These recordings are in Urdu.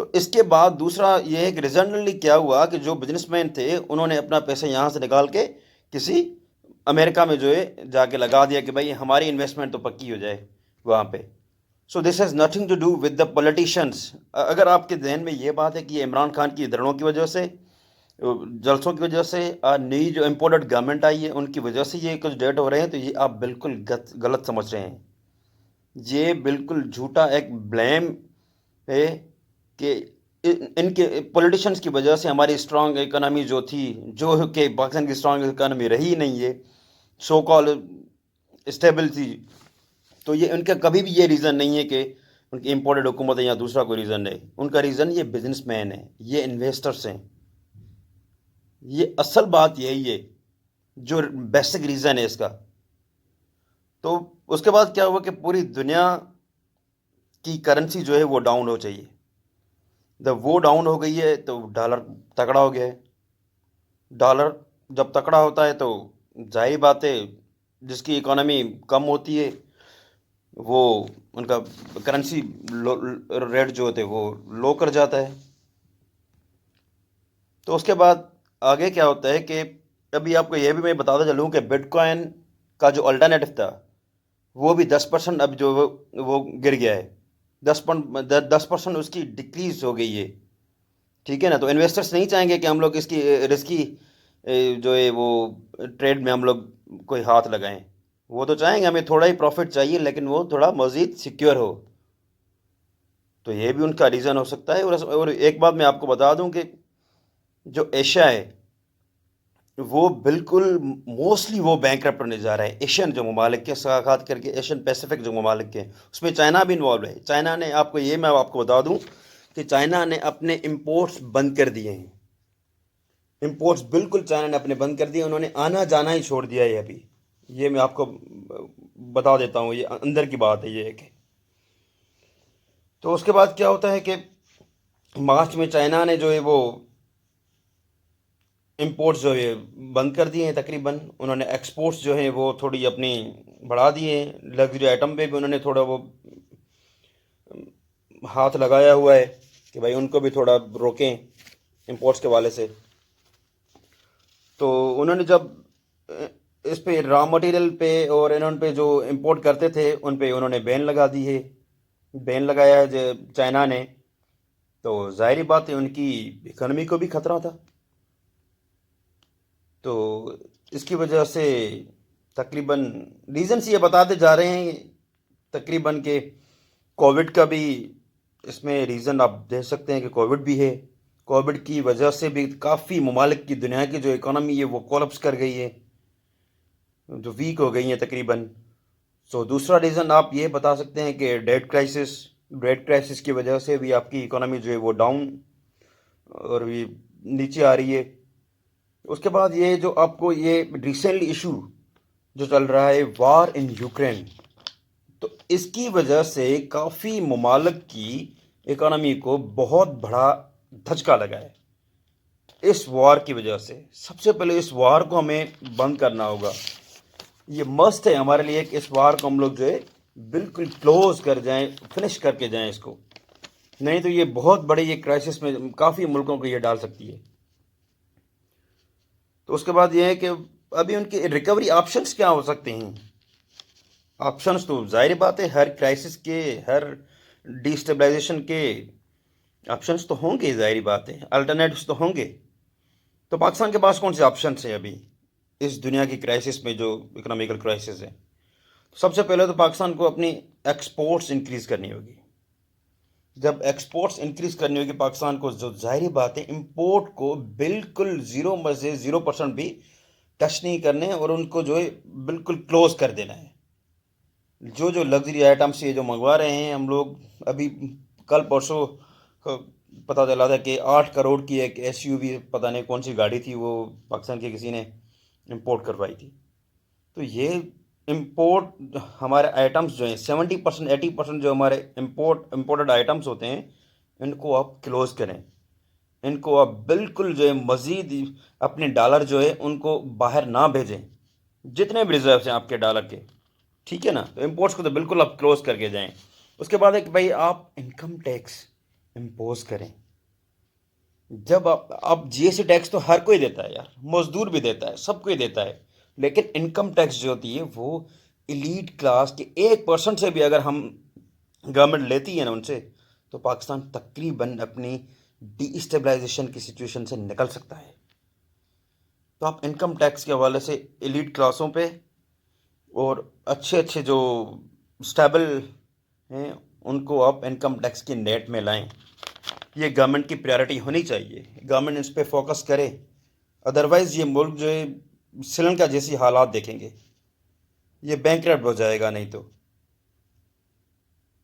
تو اس کے بعد دوسرا یہ ہے کہ ریزنٹلی کیا ہوا کہ جو بزنس مین تھے انہوں نے اپنا پیسہ یہاں سے نکال کے کسی امریکہ میں جو ہے جا کے لگا دیا کہ بھائی ہماری انویسٹمنٹ تو پکی ہو جائے وہاں پہ. So this has nothing to do with the politicians. اگر آپ کے ذہن میں یہ بات ہے کہ یہ عمران خان کی دھرنوں کی وجہ سے، جلسوں کی وجہ سے، نئی جو امپورٹڈ گورنمنٹ آئی ہے ان کی وجہ سے یہ کچھ ڈیٹ ہو رہے ہیں، تو یہ آپ بالکل غلط سمجھ رہے ہیں. یہ بالکل جھوٹا ایک بلیم ہے کہ ان کے پولیٹیشنس کی وجہ سے ہماری اسٹرانگ اکانومی جو تھی، جو کہ پاکستان کی اسٹرانگ اکانومی رہی نہیں ہے، سو کال اسٹیبل تھی. تو یہ ان کا کبھی بھی یہ ریزن نہیں ہے کہ ان کی امپورٹڈ حکومت ہے یا دوسرا کوئی ریزن ہے. ان کا ریزن یہ بزنس مین ہے، یہ انویسٹرس ہیں. یہ اصل بات یہی ہے جو بیسک ریزن ہے اس کا. تو اس کے بعد کیا ہوا کہ پوری دنیا کی کرنسی جو ہے وہ ڈاؤن ہو چاہیے. جب وہ ڈاؤن ہو گئی ہے تو ڈالر تکڑا ہو گیا ہے. ڈالر جب تکڑا ہوتا ہے تو ظاہری بات ہے جس کی اکانومی کم ہوتی ہے وہ ان کا کرنسی ریٹ جو ہوتے وہ لو کر جاتا ہے. تو اس کے بعد آگے کیا ہوتا ہے کہ ابھی آپ کو یہ بھی میں بتاتا چلوں کہ بٹ کوائن کا جو الٹرنیٹو تھا وہ بھی 10% اب جو وہ گر گیا ہے. 10% اس کی ڈکریز ہو گئی ہے. ٹھیک ہے نا. تو انویسٹرس نہیں چاہیں گے کہ ہم لوگ اس کی رسکی جو ہے وہ ٹریڈ میں ہم لوگ کوئی ہاتھ لگائیں. وہ تو چاہیں گے ہمیں تھوڑا ہی پروفٹ چاہیے لیکن وہ تھوڑا مزید سیکیور ہو. تو یہ بھی ان کا ریزن ہو سکتا ہے. اور ایک بات میں آپ کو بتا دوں کہ جو ایشیا ہے وہ بالکل موسٹلی وہ بینکرپٹ ہونے جا رہا ہے. ایشین جو ممالک کے خاص کر کے ایشین پیسیفک جو ممالک کے اس میں چائنا بھی انوالو ہے. چائنا نے آپ کو یہ میں آپ کو بتا دوں کہ چائنا نے اپنے امپورٹس بند کر دیے ہیں. امپورٹس بالکل چائنا نے اپنے بند کر دیے. انہوں نے آنا جانا ہی چھوڑ دیا ہے ابھی. یہ میں آپ کو بتا دیتا ہوں، یہ اندر کی بات ہے یہ ہے کہ. تو اس کے بعد کیا ہوتا ہے کہ مارچ میں چائنا نے جو ہے وہ امپورٹس جو ہے بند کر دیے ہیں تقریباً. انہوں نے ایکسپورٹس جو ہیں وہ تھوڑی اپنی بڑھا دیے ہیں. لگژری آئٹم پہ بھی انہوں نے تھوڑا وہ ہاتھ لگایا ہوا ہے کہ بھائی ان کو بھی تھوڑا روکیں امپورٹس کے والے سے. تو انہوں نے جب اس پہ را مٹیریل پہ اور انہوں پہ جو امپورٹ کرتے تھے ان پہ انہوں نے بین لگا دی ہے. بین لگایا ہے جو چائنا نے. تو ظاہری بات ہے ان کی اکانومی کو بھی خطرہ تھا. تو اس کی وجہ سے تقریباً ریزنس یہ بتاتے جا رہے ہیں تقریباً کہ کووڈ کا بھی اس میں ریزن آپ دیکھ سکتے ہیں کہ کووڈ بھی ہے. کووڈ کی وجہ سے بھی کافی ممالک کی دنیا کی جو اکانومی ہے وہ کولپس کر گئی ہے، جو ویک ہو گئی ہیں تقریباً. سو دوسرا ریزن آپ یہ بتا سکتے ہیں کہ ڈیٹ کرائسس کی وجہ سے بھی آپ کی اکانومی جو ہے وہ ڈاؤن اور بھی نیچے آ رہی ہے. اس کے بعد یہ جو آپ کو یہ ریسنٹلی ایشو جو چل رہا ہے وار ان یوکرین، تو اس کی وجہ سے کافی ممالک کی اکانومی کو بہت بڑا دھچکا لگا ہے. اس وار کی وجہ سے سب سے پہلے اس وار کو ہمیں بند کرنا ہوگا. یہ مست ہے ہمارے لیے کہ اس وار کو ہم لوگ جو ہے بالکل کلوز کر جائیں، فنش کر کے جائیں اس کو. نہیں تو یہ بہت بڑے یہ کرائسس میں کافی ملکوں کو یہ ڈال سکتی ہے. تو اس کے بعد یہ ہے کہ ابھی ان کے ریکوری آپشنس کیا ہو سکتے ہیں. آپشنس تو ظاہر بات ہے ہر کرائسس کے، ہر ڈی اسٹیبلائزیشن کے آپشنس تو ہوں گے، ظاہری بات ہے الٹرنیٹوس تو ہوں گے. تو پاکستان کے پاس کون سے آپشنس ہیں ابھی اس دنیا کی کرائسس میں جو اکنامیکل کرائسس ہے؟ سب سے پہلے تو پاکستان کو اپنی ایکسپورٹس انکریز کرنی ہوگی. جب ایکسپورٹس انکریز کرنی ہوگی پاکستان کو، جو ظاہری بات ہے امپورٹ کو بالکل 0% بھی ٹچ نہیں کرنے اور ان کو جو ہے بالکل کلوز کر دینا ہے. جو لگژری آئٹمس یہ جو منگوا رہے ہیں ہم لوگ، ابھی کل پرسوں پتہ چلا تھا کہ 8 کروڑ کی ایک ایس یو وی، پتہ نہیں کون سی گاڑی تھی، وہ پاکستان کے کسی نے امپورٹ کروائی تھی. تو یہ امپورٹ ہمارے آئٹمس جو ہیں 70% 80% جو ہمارے امپورٹڈ آئٹمس ہوتے ہیں ان کو آپ کلوز کریں. ان کو آپ بالکل جو ہے مزید اپنے ڈالر جو ہے ان کو باہر نہ بھیجیں، جتنے بھی ریزروس ہیں آپ کے ڈالر کے. ٹھیک ہے نا. تو امپورٹس کو تو بالکل آپ کلوز کر کے جائیں. اس کے بعد ہے کہ بھائی آپ انکم ٹیکس امپوز کریں. جب آپ جی ایس ٹی ٹیکس تو ہر کوئی دیتا ہے یار، مزدور بھی دیتا ہے، سب کوئی دیتا ہے، لیکن انکم ٹیکس جو ہوتی ہے وہ ایلیٹ کلاس کے 1% سے بھی اگر ہم گورنمنٹ لیتی ہے نا ان سے، تو پاکستان تقریباً اپنی ڈی اسٹیبلائزیشن کی سچویشن سے نکل سکتا ہے. تو آپ انکم ٹیکس کے حوالے سے ایلیٹ کلاسوں پہ اور اچھے اچھے جو اسٹیبل ہیں ان کو آپ انکم ٹیکس کی نیٹ میں لائیں. یہ گورنمنٹ کی پریارٹی ہونی چاہیے، گورنمنٹ اس پہ فوکس کرے. ادروائز یہ ملک جو ہے سری لنکا جیسی حالات دیکھیں گے، یہ بینکرپٹ ہو جائے گا نہیں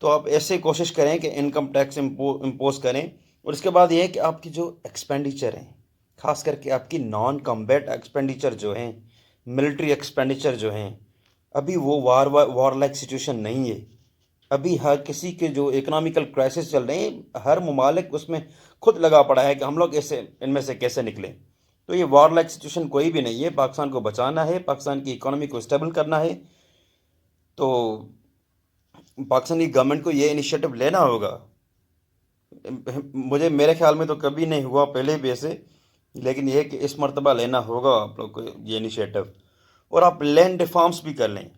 تو آپ ایسے کوشش کریں کہ انکم ٹیکس امپوز کریں. اور اس کے بعد یہ ہے کہ آپ کی جو ایکسپینڈیچر ہیں، خاص کر کے آپ کی نان کمبیٹ ایکسپینڈیچر جو ہیں، ملٹری ایکسپینڈیچر جو ہیں، ابھی وہ وار لائک سچویشن نہیں ہے. ابھی ہر کسی کے جو اکنامیکل کرائسس چل رہے ہیں، ہر ممالک اس میں خود لگا پڑا ہے کہ ہم لوگ ایسے ان میں سے کیسے نکلیں. تو یہ وار لائک سچویشن کوئی بھی نہیں ہے. پاکستان کو بچانا ہے، پاکستان کی اکانومی کو اسٹیبل کرنا ہے. تو پاکستانی گورنمنٹ کو یہ انیشیٹو لینا ہوگا. میرے خیال میں تو کبھی نہیں ہوا پہلے بھی ایسے، لیکن یہ ہے کہ اس مرتبہ لینا ہوگا آپ لوگ کو یہ انیشیٹو. اور آپ لینڈ ریفارمس بھی کر لیں.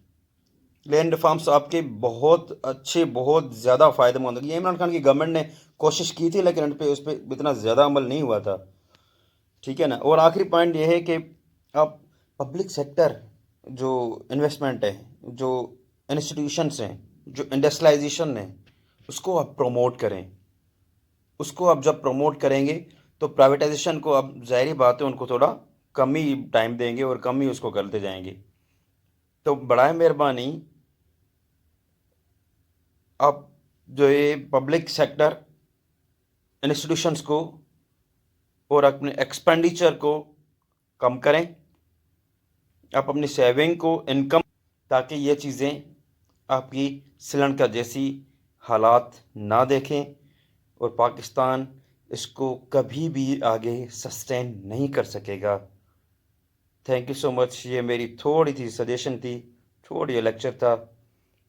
لینڈ ریفارمس آپ کے بہت اچھے، بہت زیادہ فائدہ مند ہوگی. یہ عمران خان کی گورنمنٹ نے کوشش کی تھی لیکن اس پہ اتنا زیادہ عمل نہیں ہوا تھا. ٹھیک ہے نا. اور آخری پوائنٹ یہ ہے کہ آپ پبلک سیکٹر جو انویسٹمنٹ ہے، جو انسٹیٹیوشنس ہیں، جو انڈسٹریلائزیشن ہے، اس کو آپ پروموٹ کریں. اس کو آپ جب پروموٹ کریں گے تو پرائیویٹائزیشن کو اب ظاہری بات ہے ان کو تھوڑا کم ہی ٹائم دیں گے اور کم ہی اس کو کرتے جائیں گے. تو برائے مہربانی آپ جو یہ پبلک سیکٹر انسٹیٹیوشنس کو اور اپنے ایکسپینڈیچر کو کم کریں. آپ اپنی سیونگ کو انکم، تاکہ یہ چیزیں آپ کی سری لنکا جیسی حالات نہ دیکھیں اور پاکستان اس کو کبھی بھی آگے سسٹین نہیں کر سکے گا. تھینک یو سو مچ. یہ میری تھوڑی تھی سجیشن تھی، تھوڑی لیکچر تھا.